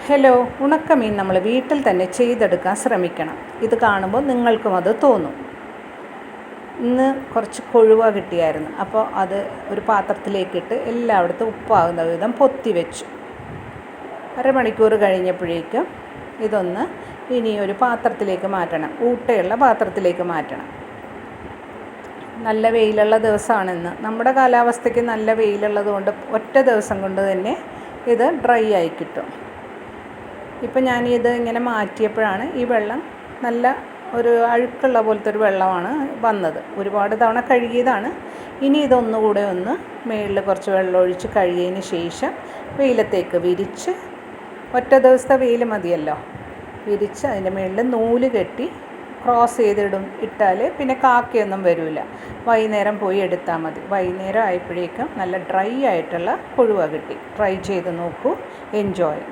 Hello, ഉണക്കമീൻ നമ്മൾ വീട്ടിൽ തന്നെ ചെയ്തെടുക്കാൻ ശ്രമിക്കണം. ഇത് കാണുമ്പോൾ നിങ്ങൾക്കും അത് തോന്നും. ഇന്ന് കുറച്ച് കൊഴുവ കിട്ടിയായിരുന്നു. അപ്പോൾ അത് ഒരു പാത്രത്തിലേക്കിട്ട് എല്ലായിടത്തും ഉപ്പാകുന്ന വിധം പൊത്തി വെച്ചു. അരമണിക്കൂർ കഴിഞ്ഞപ്പോഴേക്കും ഇതൊന്ന് ഇനി ഒരു പാത്രത്തിലേക്ക് മാറ്റണം. ഊട്ടയുള്ള പാത്രത്തിലേക്ക് മാറ്റണം. നല്ല വെയിലുള്ള ദിവസമാണിന്ന്. നമ്മുടെ കാലാവസ്ഥയ്ക്ക് നല്ല വെയിലുള്ളത് കൊണ്ട് ഒറ്റ ദിവസം കൊണ്ട് തന്നെ ഇത് ഡ്രൈ ആയി കിട്ടും. ഇപ്പം ഞാനിത് ഇങ്ങനെ മാറ്റിയപ്പോഴാണ് ഈ വെള്ളം നല്ല ഒരു അഴുക്കുള്ള പോലത്തെ ഒരു വെള്ളമാണ് വന്നത്. ഒരുപാട് തവണ കഴുകിയതാണ്. ഇനി ഇതൊന്നുകൂടെ ഒന്ന് മുകളിൽ കുറച്ച് വെള്ളം ഒഴിച്ച് കഴുകിയതിന് ശേഷം വെയിലത്തേക്ക് വിരിച്ച്, ഒറ്റ ദിവസത്തെ വെയിൽ മതിയല്ലോ, വിരിച്ച് അതിൻ്റെ മുകളിൽ നൂല് കെട്ടി ക്രോസ് ഇട്ടാൽ പിന്നെ കാക്കയൊന്നും വരില്ല. വൈകുന്നേരം പോയി എടുത്താൽ മതി. വൈകുന്നേരം ആയപ്പോഴേക്കും നല്ല ഡ്രൈ ആയിട്ടുള്ള കൊഴുവ കിട്ടി. ട്രൈ ചെയ്ത് നോക്കൂ. എൻജോയ്.